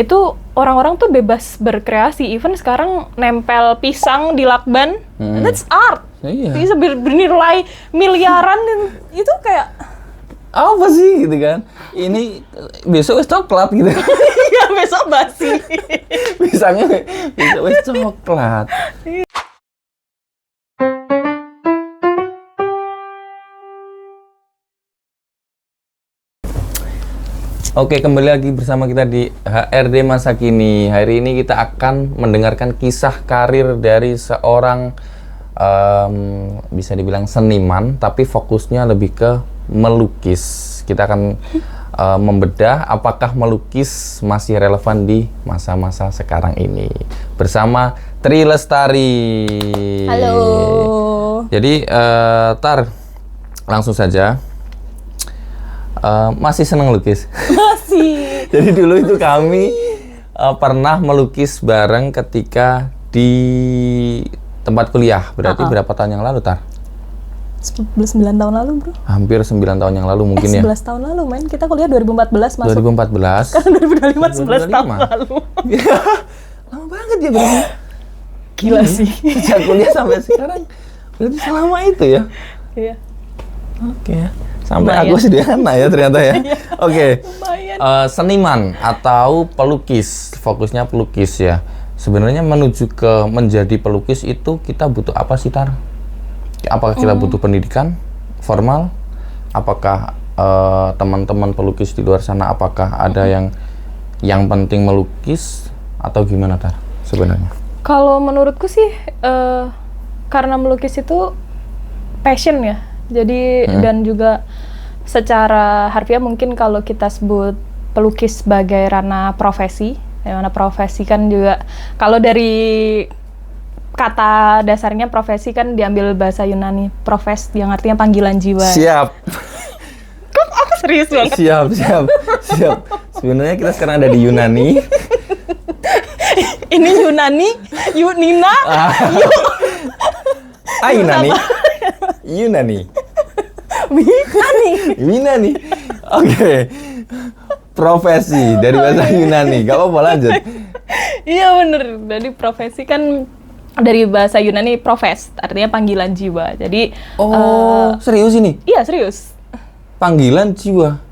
itu orang-orang tuh bebas berkreasi. Even sekarang nempel pisang di lakban, that's art. Iya. Bisa bernilai miliaran dan itu kayak apa sih gitu kan? Ini besok wis coklat gitu. ya besok basi. Pisangnya besok wis coklat. Oke, kembali lagi bersama kita di HRD Masa Kini. Hari ini kita akan mendengarkan kisah karir dari seorang bisa dibilang seniman, tapi fokusnya lebih ke melukis. Kita akan membedah apakah melukis masih relevan di masa-masa sekarang ini. Bersama Tri Lestari. Halo. Jadi, Tar, langsung saja. Masih senang lukis? Masih. Jadi dulu itu kami pernah melukis bareng ketika di tempat kuliah. Berarti berapa tahun yang lalu, Tar? 9 tahun lalu, bro. Hampir 9 tahun yang lalu mungkin ya? 11 tahun lalu, men. Kita kuliah 2014 masuk. 2014? Sekarang 2025, 11 tahun lalu. Lama banget ya, berarti. Gila sih. Sejak kuliah sampai sekarang, berarti selama itu ya? Iya. Oke. Sampai lumayan. aku sederhana ya ternyata ya. Oke. Lumayan. Seniman atau pelukis, fokusnya pelukis ya. Sebenarnya menuju ke menjadi pelukis itu kita butuh apa sih, Tar? Apakah kita butuh pendidikan formal? Apakah teman-teman pelukis di luar sana apakah ada yang penting melukis atau gimana, Tar? Sebenarnya? Kalau menurutku sih karena melukis itu passion ya. Jadi dan juga secara harfiah mungkin kalau kita sebut pelukis sebagai ranah profesi, yang mana profesi kan juga kalau dari kata dasarnya profesi kan diambil bahasa Yunani, profes yang artinya panggilan jiwa. Siap. Kok aku serius banget? Siap. Sebenarnya kita sekarang ada di Yunani. Ini Yunani, Nina, Yunani. Yunani. Oke. Profesi dari bahasa Yunani. Gak apa-apa, lanjut. Iya bener. Jadi profesi kan dari bahasa Yunani profes, artinya panggilan jiwa. Jadi serius ini? Iya serius. Panggilan jiwa.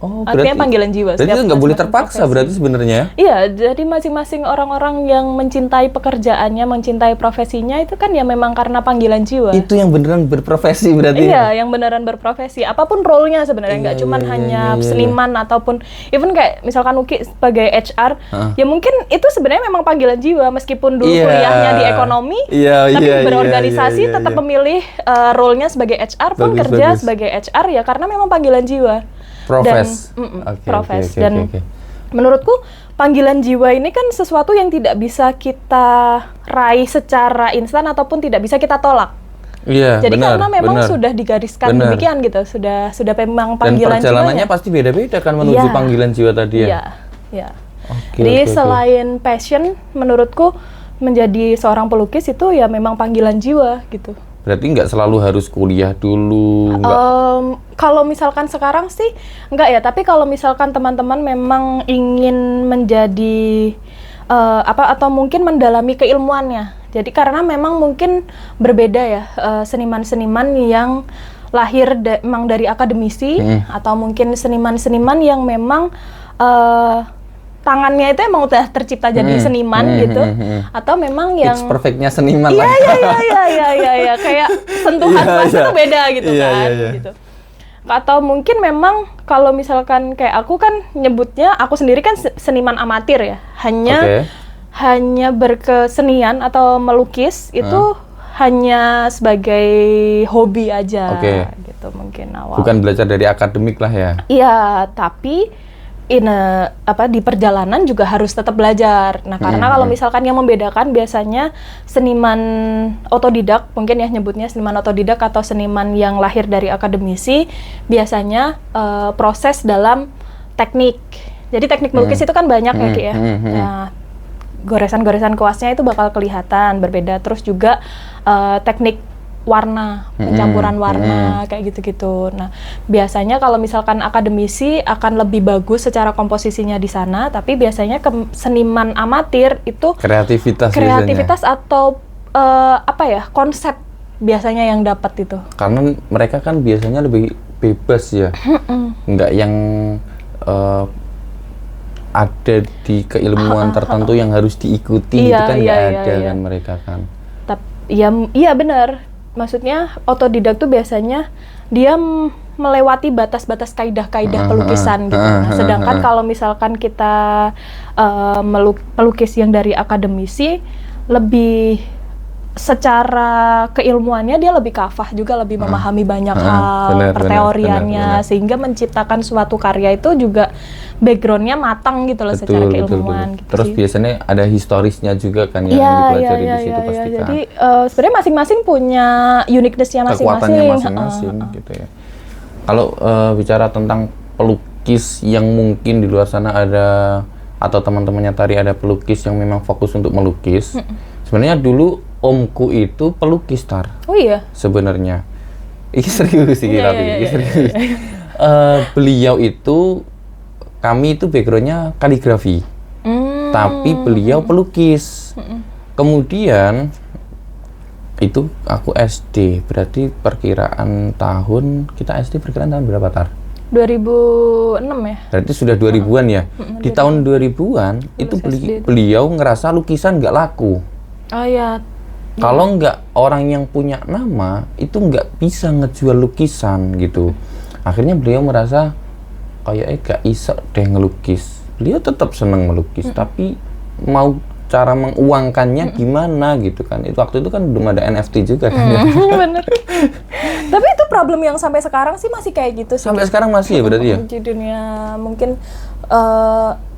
Artinya panggilan jiwa. Berarti nggak boleh terpaksa berarti sebenarnya? Iya, jadi masing-masing orang-orang yang mencintai pekerjaannya, mencintai profesinya itu kan ya memang karena panggilan jiwa. Itu yang beneran berprofesi berarti? Iya, yang beneran berprofesi. Apapun role-nya sebenarnya, nggak cuma hanya seniman ataupun even kayak misalkan Uki sebagai HR, ya mungkin itu sebenarnya memang panggilan jiwa meskipun dulu kuliahnya di ekonomi, tapi berorganisasi tetap memilih role-nya sebagai HR pun kerja sebagai HR ya karena memang panggilan jiwa. Profes. Profes. Dan menurutku panggilan jiwa ini kan sesuatu yang tidak bisa kita raih secara instan ataupun tidak bisa kita tolak. Iya, jadi karena memang sudah digariskan demikian gitu, sudah memang panggilan jiwa. Dan perjalanannya pasti beda-beda kan menuju panggilan jiwa tadi ya. Iya. Jadi selain passion, menurutku menjadi seorang pelukis itu ya memang panggilan jiwa gitu. Berarti nggak selalu harus kuliah dulu? Kalau misalkan sekarang sih nggak ya, tapi kalau misalkan teman-teman memang ingin menjadi atau mungkin mendalami keilmuannya. Jadi karena memang mungkin berbeda ya seniman-seniman yang lahir memang dari akademisi atau mungkin seniman-seniman yang memang tangannya itu emang udah tercipta jadi seniman gitu, atau memang yang it's perfectnya seniman lah. Iya, kayak sentuhan kuasa itu beda gitu kan, gitu. Atau mungkin memang kalau misalkan kayak aku kan nyebutnya aku sendiri kan seniman amatir ya, hanya berkesenian atau melukis itu hanya sebagai hobi aja, gitu mungkin awal. Bukan belajar dari akademik lah ya? Iya, tapi di perjalanan juga harus tetap belajar. Nah, karena kalau misalkan yang membedakan biasanya seniman otodidak, mungkin ya nyebutnya seniman otodidak atau seniman yang lahir dari akademisi, biasanya proses dalam teknik. Jadi teknik melukis itu kan banyak ya, Ki ya. Nah, goresan-goresan kuasnya itu bakal kelihatan berbeda. Terus juga teknik warna, pencampuran warna kayak gitu-gitu. Nah, biasanya kalau misalkan akademisi akan lebih bagus secara komposisinya di sana, tapi biasanya ke seniman amatir itu kreativitas atau konsep biasanya yang dapat itu. Karena mereka kan biasanya lebih bebas ya, nggak yang ada di keilmuan tertentu yang harus diikuti, itu kan nggak ada kan mereka kan. Iya benar. Maksudnya otodidak tuh biasanya dia melewati batas-batas kaidah-kaidah pelukisan gitu. Nah, sedangkan kalau misalkan kita pelukis yang dari akademisi, lebih secara keilmuannya dia lebih kafah juga, lebih memahami banyak hal, perteoriannya, sehingga menciptakan suatu karya itu juga backgroundnya matang gitu loh, secara keilmuan. Gitu terus sih. Biasanya ada historisnya juga kan yang dipelajari di situ pasti kan. Jadi sebenarnya masing-masing punya uniqueness-nya masing-masing. Kekuatannya masing-masing gitu ya. Kalau bicara tentang pelukis yang mungkin di luar sana ada, atau teman-temannya tadi ada pelukis yang memang fokus untuk melukis. Sebenarnya dulu omku itu pelukis, Tar. Oh iya? Sebenarnya. Ini serius sih, serius. Beliau itu, kami itu backgroundnya kaligrafi. Tapi beliau pelukis. Kemudian, itu aku SD. Berarti perkiraan tahun, kita SD perkiraan tahun berapa, Tar? 2006 ya? Berarti sudah 2000-an ya? Di tahun 2000-an, itu beliau ngerasa lukisan nggak laku. Oh iya. Kalau nggak orang yang punya nama, itu nggak bisa ngejual lukisan gitu. Akhirnya beliau merasa kayaknya nggak iso deh ngelukis. Beliau tetap seneng melukis, tapi mau cara menguangkannya gimana gitu kan. Itu waktu itu kan belum ada NFT juga kan. Bener. Tapi itu problem yang sampai sekarang sih masih kayak gitu sih. Sampai sekarang masih ya berarti ya? Di dunia mungkin,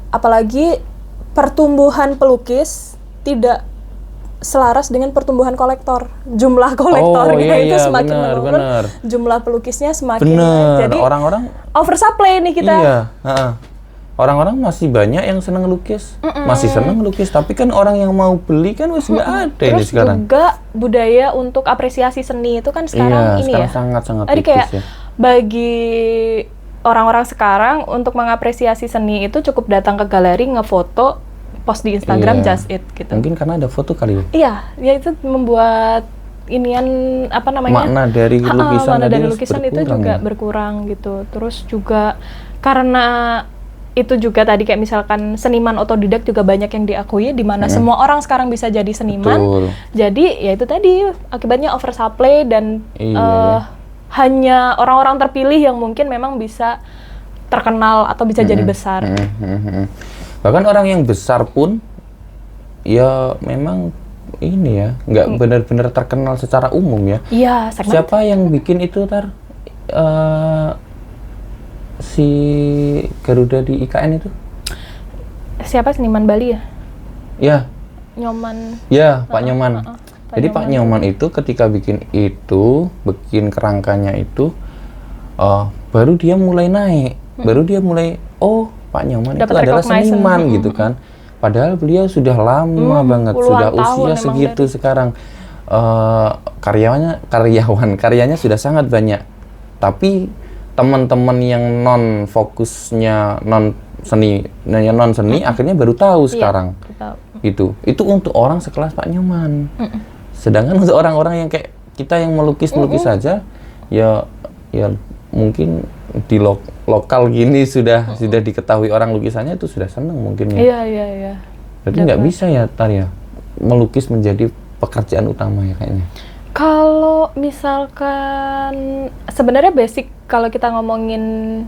apalagi pertumbuhan pelukis tidak selaras dengan pertumbuhan kolektor. Jumlah kolektornya itu semakin menurun, jumlah pelukisnya semakin naik. Jadi orang-orang oversupply nih kita. Iya, orang-orang masih banyak yang seneng lukis, masih seneng lukis, tapi kan orang yang mau beli kan wis nggak ada ini sekarang. Terus juga budaya untuk apresiasi seni itu kan sekarang ini ya. Sangat-sangat Jadi kayak bagi orang-orang sekarang untuk mengapresiasi seni itu cukup datang ke galeri, ngefoto, post di Instagram, just it gitu. Mungkin karena ada foto kali ya? Iya, ya itu membuat makna dari lukisan itu juga berkurang gitu. Terus juga karena itu juga tadi kayak misalkan seniman otodidak juga banyak yang diakui, di mana semua orang sekarang bisa jadi seniman. Betul. Jadi ya itu tadi akibatnya oversupply dan hanya orang-orang terpilih yang mungkin memang bisa terkenal atau bisa jadi besar. Bahkan orang yang besar pun ya memang ini ya nggak benar-benar terkenal secara umum ya. Iya. Siapa yang bikin itu, Tar? Si Garuda di IKN itu? Siapa, seniman Bali ya? Ya. Nyoman. Ya, Pak Nyoman. Jadi Pak Nyoman itu ketika bikin kerangkanya itu, baru dia mulai naik, baru dia mulai Pak Nyoman itu adalah seniman gitu kan. Padahal beliau sudah lama banget, sudah usia segitu sekarang. Karyanya sudah sangat banyak. Tapi teman-teman yang non seni akhirnya baru tahu sekarang. Itu untuk orang sekelas Pak Nyoman. Sedangkan untuk orang-orang yang kayak kita yang melukis saja, ya mungkin di lokal gini sudah diketahui orang lukisannya itu sudah senang mungkin ya. Iya. Berarti nggak bisa ya, Tar ya, melukis menjadi pekerjaan utama ya kayaknya. Kalau misalkan sebenarnya basic kalau kita ngomongin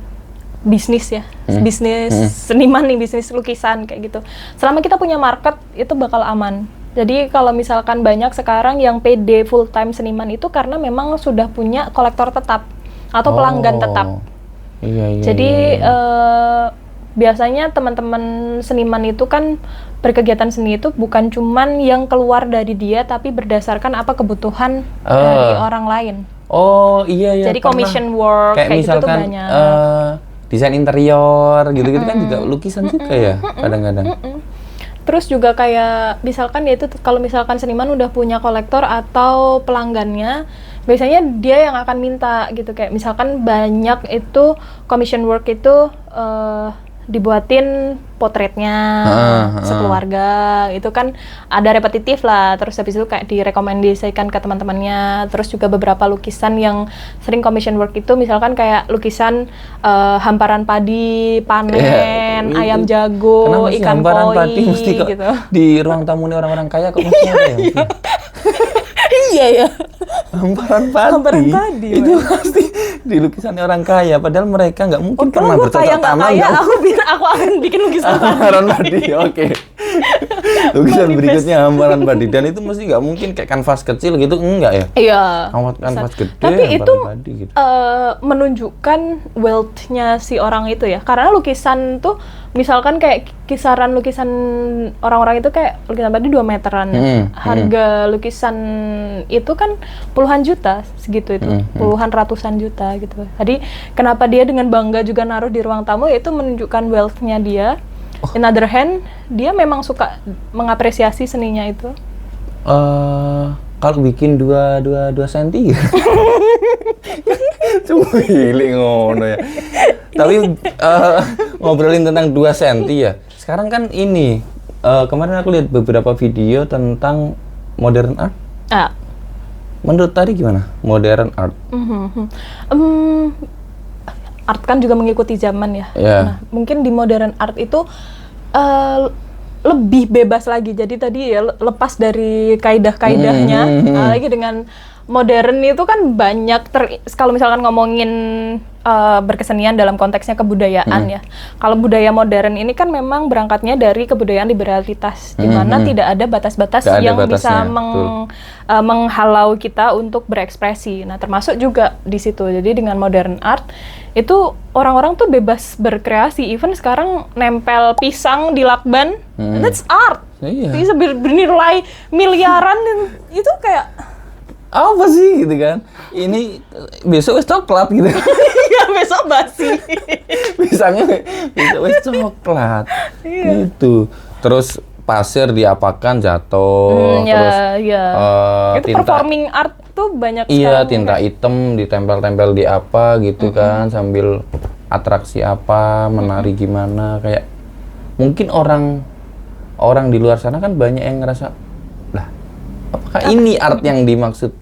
bisnis ya, bisnis seniman nih, bisnis lukisan kayak gitu. Selama kita punya market itu bakal aman. Jadi kalau misalkan banyak sekarang yang PD full time seniman itu karena memang sudah punya kolektor tetap atau pelanggan tetap. Iya. Jadi biasanya teman-teman seniman itu kan berkegiatan seni itu bukan cuman yang keluar dari dia, tapi berdasarkan apa kebutuhan dari orang lain. Oh iya. Jadi commission work kayak gitu misalkan, tuh banyak. Desain interior gitu-gitu kan juga lukisan juga ya kadang-kadang. Terus juga kayak misalkan ya itu kalau misalkan seniman udah punya kolektor atau pelanggannya, biasanya dia yang akan minta gitu, kayak misalkan banyak itu commission work itu dibuatin potretnya sekeluarga, itu kan ada repetitif lah, terus habis itu kayak direkomendasikan ke teman-temannya. Terus juga beberapa lukisan yang sering commission work itu misalkan kayak lukisan hamparan padi, panen, ayam jago, ikan hamparan koi padi mesti kok gitu. di ruang tamunya orang-orang kaya kok mesti ada ya? Iya ya. Hamparan padi itu pasti di lukisannya orang kaya, padahal mereka nggak mungkin pernah bercocok tanam. Aku akan bikin lukisan hamparan padi. Oke. Lukisan berikutnya hamparan padi, dan itu mesti nggak mungkin kayak kanvas kecil gitu, enggak ya? Iya. Kanvas gede. Tapi itu padi, gitu. menunjukkan wealth-nya si orang itu ya, karena lukisan tuh misalkan kayak kisaran lukisan orang-orang itu kayak lukisan tadi 2 meteran ya. Harga lukisan itu kan puluhan juta segitu itu, puluhan ratusan juta gitu. Jadi kenapa dia dengan bangga juga naruh di ruang tamu, yaitu menunjukkan wealth-nya dia. In other hand, dia memang suka mengapresiasi seninya itu. Kalau bikin 2 senti cuy ngono ya. Tapi ngobrolin tentang 2 senti ya. Sekarang kan ini kemarin aku lihat beberapa video tentang modern art. Menurut tadi gimana modern art? Art kan juga mengikuti zaman ya. Nah, mungkin di modern art itu lebih bebas lagi. Jadi tadi ya lepas dari kaidah-kaidahnya, lagi dengan modern itu kan banyak kalau misalkan ngomongin berkesenian dalam konteksnya kebudayaan ya. Kalau budaya modern ini kan memang berangkatnya dari kebudayaan liberalitas, di mana tidak ada batas-batas yang bisa menghalau kita untuk berekspresi. Nah, termasuk juga di situ. Jadi dengan modern art itu orang-orang tuh bebas berkreasi. Even sekarang nempel pisang di lakban, that's art. Bisa bernilai miliaran, dan itu kayak apa sih gitu kan? Ini besok wis coklat gitu. Iya, besok basi. Pisangnya besok wis coklat. Gitu. Terus pasir diapakan jatuh, terus itu tinta, performing art tuh banyak iya, sekarang. tinta hitam ditempel-tempel di apa gitu kan, sambil atraksi apa, menari gimana, kayak mungkin orang di luar sana kan banyak yang ngerasa, lah apakah ini art yang dimaksud,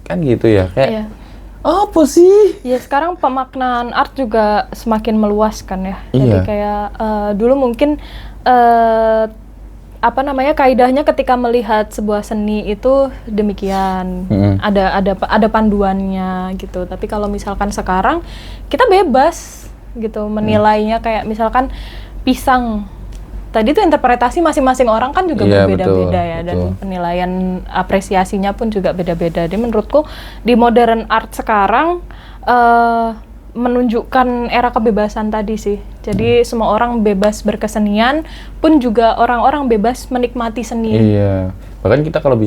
kan gitu ya, kayak apa sih? Ya sekarang pemaknaan art juga semakin meluas kan ya. Jadi kayak dulu mungkin kaidahnya ketika melihat sebuah seni itu demikian, ada panduannya gitu. Tapi kalau misalkan sekarang kita bebas gitu menilainya, kayak misalkan pisang. Tadi tuh interpretasi masing-masing orang kan juga berbeda-beda ya, dan penilaian apresiasinya pun juga beda-beda. Jadi menurutku di modern art sekarang menunjukkan era kebebasan tadi sih. Jadi semua orang bebas berkesenian, pun juga orang-orang bebas menikmati seni. Iya. Bahkan kita kalau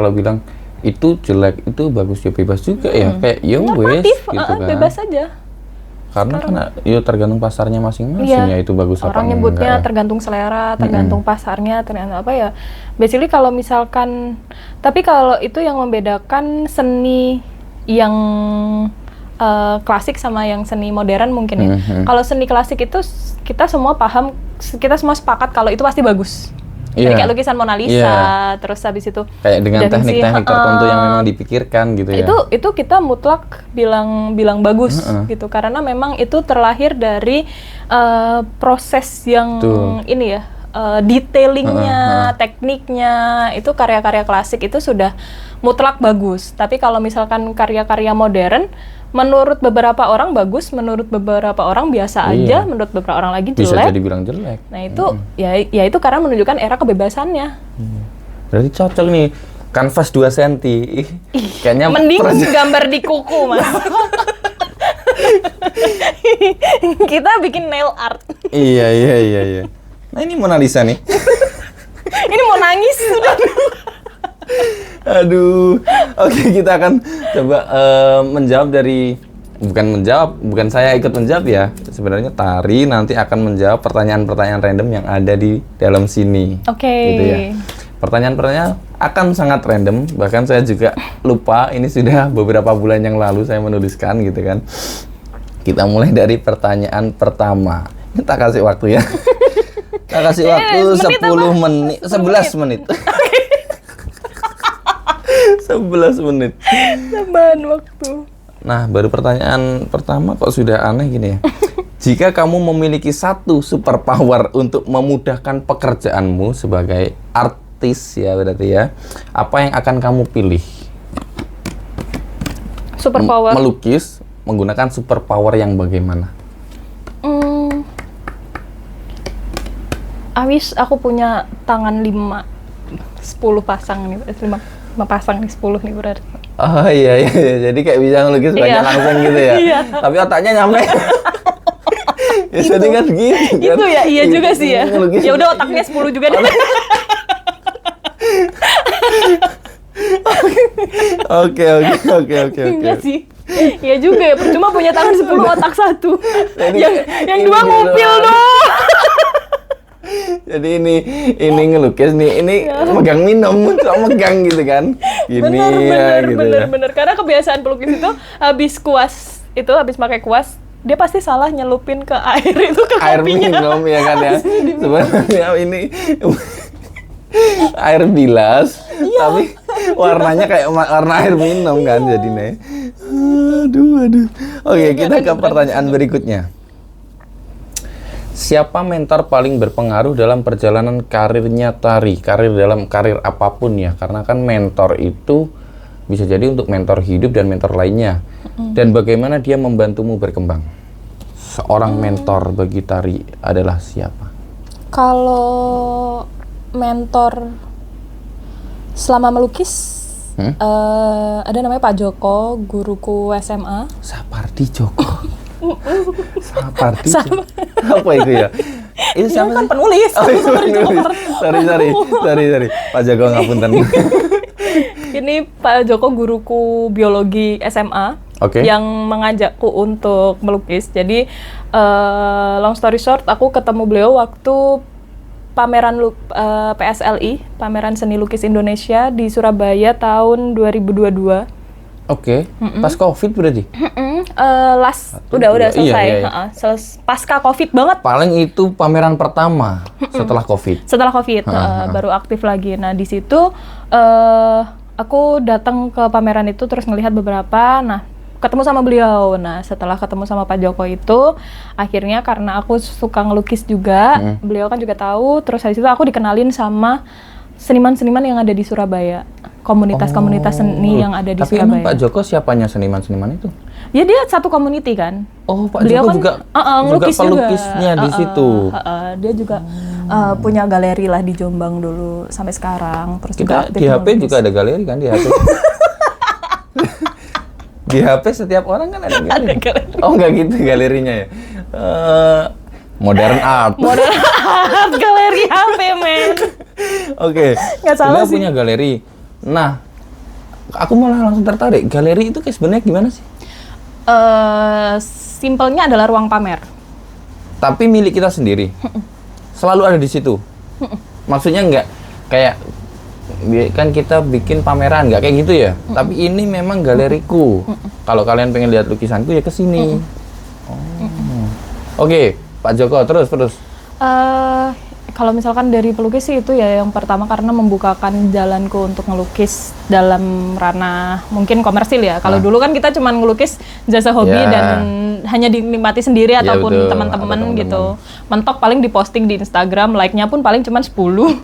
bilang itu jelek, itu bagus, ya bebas juga ya. Kayak ya wes gitu kan. Bebas aja. Karena kan ya tergantung pasarnya masing-masing ya, itu bagus apa enggak. Orang nyebutnya tergantung selera, tergantung pasarnya, tergantung apa ya. Basically kalau misalkan, tapi kalau itu yang membedakan seni yang klasik sama yang seni modern mungkin ya. Kalau seni klasik itu kita semua paham, kita semua sepakat kalau itu pasti bagus. Jadi kayak lukisan Mona Lisa, terus habis itu kayak dengan teknik-teknik tertentu yang memang dipikirkan gitu ya. Itu kita mutlak bilang bagus gitu, karena memang itu terlahir dari proses yang ini ya, detailingnya, tekniknya, itu karya-karya klasik itu sudah mutlak bagus. Tapi kalau misalkan karya-karya modern, menurut beberapa orang bagus, menurut beberapa orang biasa aja, menurut beberapa orang lagi jelek. Bisa jadi bilang jelek. Nah itu, ya itu karena menunjukkan era kebebasannya. Berarti cocok nih, kanvas 2 cm. Kayaknya mending gambar di kuku, Mas. Kita bikin nail art. Iya. Nah ini Mona Lisa nih. Ini mau nangis sudah. Aduh, oke, kita akan coba menjawab dari bukan saya ikut menjawab ya. Sebenarnya Tari nanti akan menjawab pertanyaan-pertanyaan random yang ada di dalam sini. Oke. Gitu ya. Pertanyaan-pertanyaan akan sangat random, bahkan saya juga lupa, ini sudah beberapa bulan yang lalu saya menuliskan gitu kan. Kita mulai dari pertanyaan pertama. Kita kasih waktu ya. Kita kasih waktu 10 menit, 11 menit. 11 menit. Tambahan waktu. Nah, baru pertanyaan pertama kok sudah aneh gini ya. Jika kamu memiliki satu superpower untuk memudahkan pekerjaanmu sebagai artis ya berarti ya, apa yang akan kamu pilih? Superpower. Melukis menggunakan superpower yang bagaimana? I wish aku punya tangan 10 pasang nih, 5 pasang nih, 10 nih berarti. Oh iya, jadi kayak bisa ngelukis banyak langsung gitu ya. Iya. Tapi otaknya nyampe. Ya, jadi kan gitu kan. Itu ya, iya juga sih ya. Ya udah otaknya 10 juga deh. Oke. Iya sih. Iya juga ya, percuma punya tangan 10 otak 1. Yang 2 ngupil dong. Jadi ini ngelukis nih, ini megang minum, cuma megang gitu kan. Gini Bener. Karena kebiasaan pelukis itu habis pakai kuas, dia pasti salah nyelupin ke air itu ke air kopinya. minum ya kan ya. Sebenarnya ini air bilas, tapi warnanya kayak warna air minum kan jadinya. Aduh. Oke, kita ke pertanyaan berikutnya. Siapa mentor paling berpengaruh dalam perjalanan karirnya Tari? Karir apapun ya, karena kan mentor itu bisa jadi untuk mentor hidup dan mentor lainnya. Dan bagaimana dia membantumu berkembang? Seorang mentor bagi Tari adalah siapa? Kalau mentor selama melukis, ada namanya Pak Joko, guruku SMA. Sapardi Joko. Sapardi Joko. Apa itu ya? Itu siapa kan sih? penulis. Oh, itu penulis. Sorry. Pak Joko ngapunten. Ini Pak Joko guruku biologi SMA. Yang mengajakku untuk melukis. Jadi long story short, aku ketemu beliau waktu pameran PSLI, Pameran Seni Lukis Indonesia di Surabaya tahun 2022. Pas COVID berarti? Udah selesai. Iya. Pasca COVID banget. Paling itu pameran pertama setelah COVID. Setelah COVID, baru aktif lagi. Nah, di situ aku datang ke pameran itu terus ngelihat beberapa. Nah, ketemu sama beliau. Nah, setelah ketemu sama Pak Joko itu, akhirnya karena aku suka ngelukis juga, beliau kan juga tahu. Terus habis itu aku dikenalin sama seniman-seniman yang ada di Surabaya. Komunitas-komunitas seni yang ada di Tapi Surabaya. emang Pak Joko siapanya seniman-seniman itu? Ya dia satu community kan. Oh, Pak beliau Joko kan, juga pelukisnya di situ. Dia juga punya galeri lah di Jombang dulu sampai sekarang. Terus juga di HP melukis. Juga ada galeri kan di HP. Di HP setiap orang kan ada galeri. Oh, enggak gitu galerinya ya. Modern art. Modern art galeri HP, men. Oke. Nggak salah sih. Punya galeri. Nah, aku malah langsung tertarik. Galeri itu kayak sebenarnya gimana sih? Simpelnya adalah ruang pamer. Tapi milik kita sendiri. Selalu ada di situ. Maksudnya nggak kayak kan kita bikin pameran nggak kayak gitu ya. Tapi ini memang galeriku. Kalau kalian pengen lihat lukisanku ya ke sini. Oke, Pak Joko terus. Kalau misalkan dari pelukis sih itu ya yang pertama karena membukakan jalanku untuk ngelukis dalam ranah mungkin komersil ya. Kalau dulu kan kita cuma ngelukis jasa hobi dan hanya dinikmati sendiri ataupun teman-teman gitu. Mentok paling diposting di Instagram, like-nya pun paling cuma 10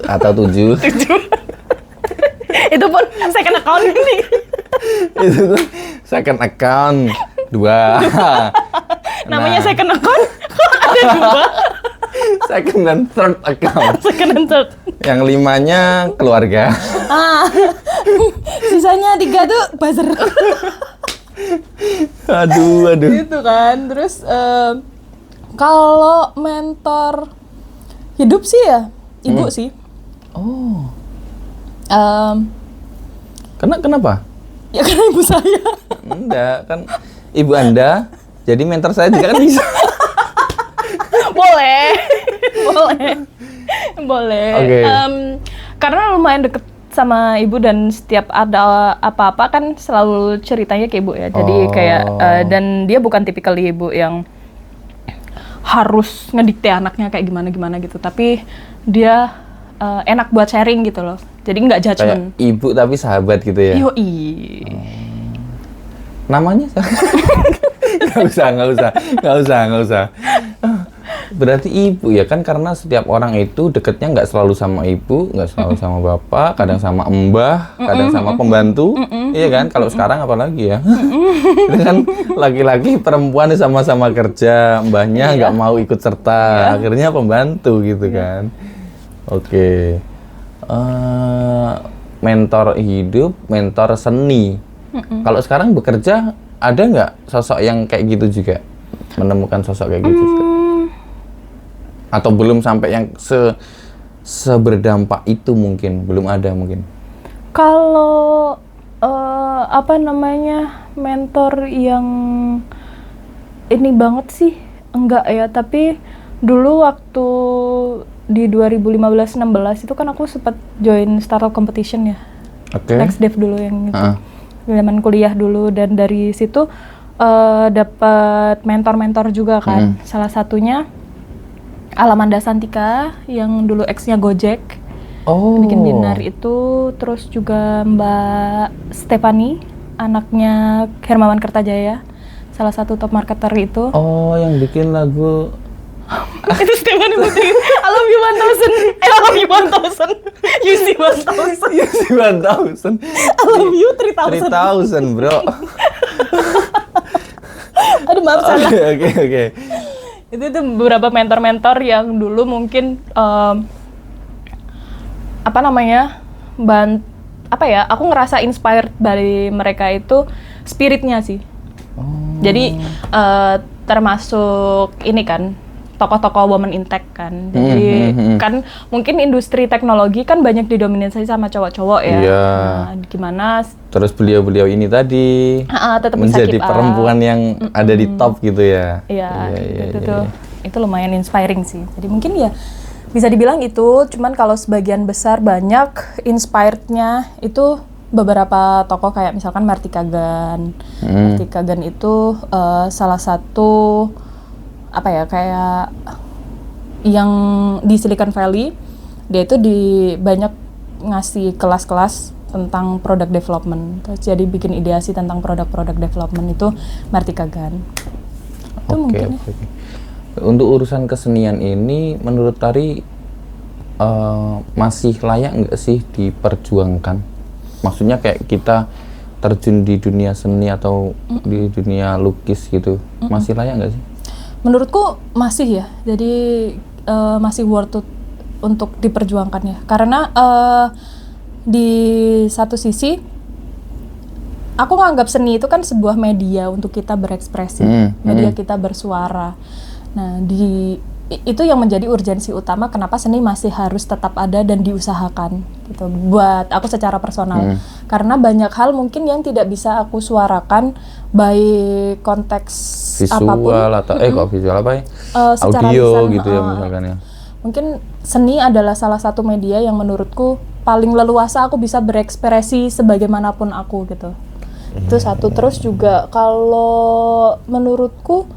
atau 7. Itu pun second account ini. Itu tuh second account 2. Namanya second account kok ada 2? Second dan third account. Second and third. Yang 5-nya keluarga. Sisanya 3 tuh buzzer. Aduh. Gitu kan. Terus kalau mentor hidup sih ya ibu sih. Oh. Kenapa? Ya karena ibu saya. Enggak, kan ibu Anda jadi mentor saya juga kan bisa. Boleh, boleh. Oke. Karena lumayan deket sama ibu dan setiap ada apa-apa kan selalu ceritanya ke ibu ya. Jadi kayak dan dia bukan tipikal ibu yang harus ngedikte anaknya kayak gimana gitu. Tapi dia enak buat sharing gitu loh. Jadi nggak judgement. Kayak ibu tapi sahabat gitu ya. Yoi. Namanya? Nggak usah. Berarti ibu ya kan, karena setiap orang itu deketnya nggak selalu sama ibu, nggak selalu sama bapak, kadang sama mbah, kadang sama pembantu, iya kan? Kalau sekarang apalagi ya, itu kan laki-laki perempuan sama-sama kerja, mbahnya nggak mau ikut serta, akhirnya pembantu gitu kan? Oke. Mentor hidup, mentor seni. Kalau sekarang bekerja, ada nggak sosok yang kayak gitu juga? Menemukan sosok kayak gitu juga? Atau belum sampai yang seberdampak itu mungkin? Belum ada mungkin? Kalau mentor yang ini banget sih, enggak ya. Tapi dulu waktu di 2015-16 itu kan aku sempat join startup competition ya. Oke. Next Dev dulu yang itu. Zaman kuliah dulu, dan dari situ dapat mentor-mentor juga kan. Salah satunya Alamanda Santika yang dulu ex-nya Gojek. Bikin dinar itu, terus juga Mbak Stefani, anaknya Hermawan Kertajaya, salah satu top marketer itu. Oh, yang bikin lagu Itu Stefani Putri. I love you 1000. I love you 1000. You see 1000. Yes, 1000. I love you 3000. 3000, bro. Aduh, maaf salah. Oke. Itu beberapa mentor-mentor yang dulu mungkin aku ngerasa inspired dari mereka itu spiritnya sih. Jadi termasuk ini kan tokoh-tokoh women in tech kan. Jadi kan mungkin industri teknologi kan banyak didominasi sama cowok-cowok ya. Iya. Nah, gimana Terus beliau-beliau ini tadi tetap bisa menjadi keep up. perempuan yang ada di top gitu ya. Iya, itu lumayan inspiring sih. Jadi mungkin ya bisa dibilang itu, cuman kalau sebagian besar banyak inspired-nya itu beberapa tokoh kayak misalkan Marty Kagan. Marty Kagan itu salah satu kayak yang di Silicon Valley, dia itu banyak ngasih kelas-kelas tentang product development. Terus jadi bikin ideasi tentang produk-produk development itu Marty Kagan. Itu mungkin. Untuk urusan kesenian ini, menurut Tari masih layak nggak sih diperjuangkan? Maksudnya kayak kita terjun di dunia seni atau di dunia lukis gitu, masih layak nggak sih? Menurutku masih ya. Jadi masih worth it untuk diperjuangkan ya. Karena di satu sisi aku nganggap seni itu kan sebuah media untuk kita berekspresi, media kita bersuara. Nah, itu yang menjadi urgensi utama kenapa seni masih harus tetap ada dan diusahakan gitu. Buat aku secara personal. Karena banyak hal mungkin yang tidak bisa aku suarakan baik konteks visual apapun. atau kok visual apa ya? Secara Audio lisan, gitu ya misalkan ya. Mungkin seni adalah salah satu media yang menurutku paling leluasa aku bisa berekspresi sebagaimanapun aku gitu. Itu satu. Terus juga kalau menurutku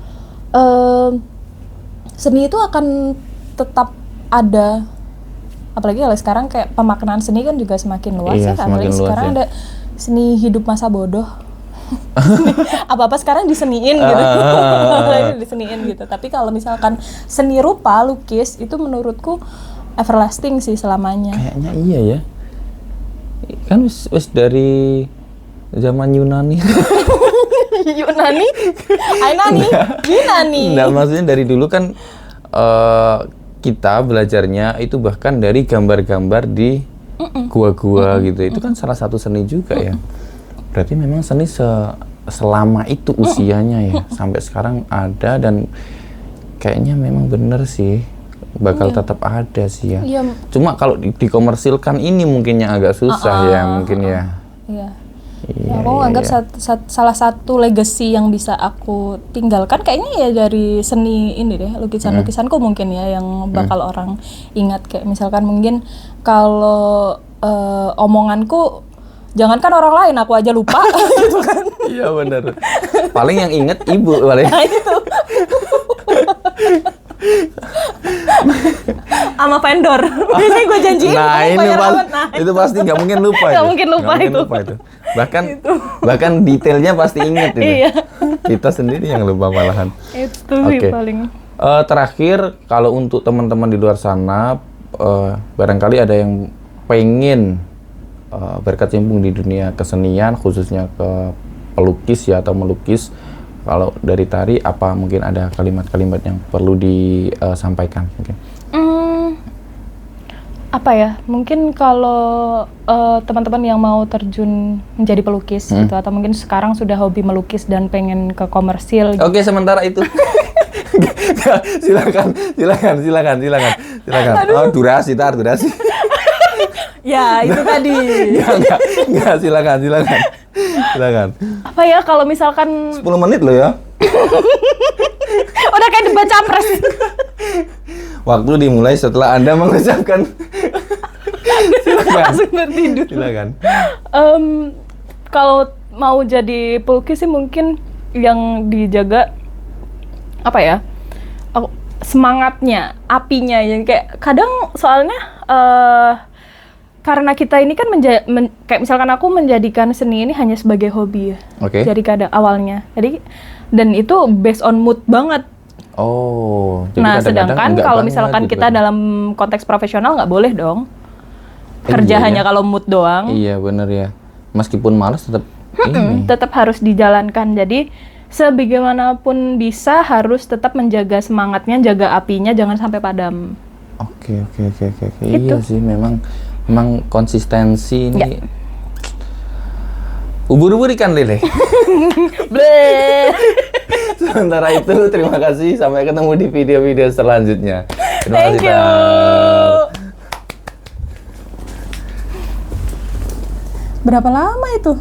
seni itu akan tetap ada, apalagi kalau sekarang kayak pemaknaan seni kan juga semakin luas ya. Apalagi sekarang ada seni hidup masa bodoh. Apa-apa sekarang diseniin gitu. Diseniin gitu. Tapi kalau misalkan seni rupa, lukis itu menurutku everlasting sih selamanya. Kayaknya iya ya. Kan wis dari zaman Yunani. Yunani? Ainani? Yunani? Nah, maksudnya dari dulu kan kita belajarnya itu bahkan dari gambar-gambar di gua-gua gitu. Itu kan salah satu seni juga ya. Berarti memang seni selama itu usianya ya. Sampai sekarang ada dan kayaknya memang bener sih. Bakal tetap ada sih ya. Cuma kalau dikomersilkan ini mungkin yang agak susah ya mungkin ya. Iya. Ya, aku anggap salah satu legacy yang bisa aku tinggalkan kayaknya ya dari seni ini deh, lukisanku mungkin ya yang bakal orang ingat. Kayak misalkan mungkin kalau omonganku, jangankan orang lain, aku aja lupa gitu kan. Iya benar. Paling yang inget ibu paling. Nah itu. Sama vendor. Biasanya gue janjiin itu pasti nggak mungkin lupa. Nggak mungkin lupa itu. Bahkan detailnya pasti inget itu. Iya. Kita sendiri yang lupa malahan. Itu sih paling. Terakhir, kalau untuk teman-teman di luar sana, barangkali ada yang pengen berkecimpung di dunia kesenian, khususnya ke pelukis ya atau melukis. Kalau dari Tari, apa mungkin ada kalimat-kalimat yang perlu disampaikan mungkin? Apa ya? Mungkin kalau teman-teman yang mau terjun menjadi pelukis gitu, atau mungkin sekarang sudah hobi melukis dan pengen ke komersil. Oke, sementara itu. Silakan. Oh, durasi. Ya, itu tadi. Enggak, silakan. Apa ya kalau misalkan 10 menit loh ya. Udah kayak debat capres. Waktu dimulai setelah Anda mengucapkan. Silakan. Langsung tertidur. Silakan. Kalau mau jadi pelukis sih mungkin yang dijaga apa ya? Semangatnya, apinya yang kayak kadang soalnya karena kita ini kan kayak misalkan aku menjadikan seni ini hanya sebagai hobi ya. Oke. Jadi kadang awalnya. Dan itu based on mood banget. Oh. Jadi Nah, sedangkan kalau misalkan kita dalam konteks profesional nggak boleh dong. Kerja hanya kalau mood doang. Iya, bener ya. Meskipun malas tetap tetap harus dijalankan. Jadi sebagaimanapun bisa harus tetap menjaga semangatnya, jaga apinya, jangan sampai padam. Oke. Iya sih, memang konsistensi ini. Ya. Ubur-ubur ikan lele. Sementara itu, terima kasih. Sampai ketemu di video-video selanjutnya. Terima kasih. Thank you. Berapa lama itu?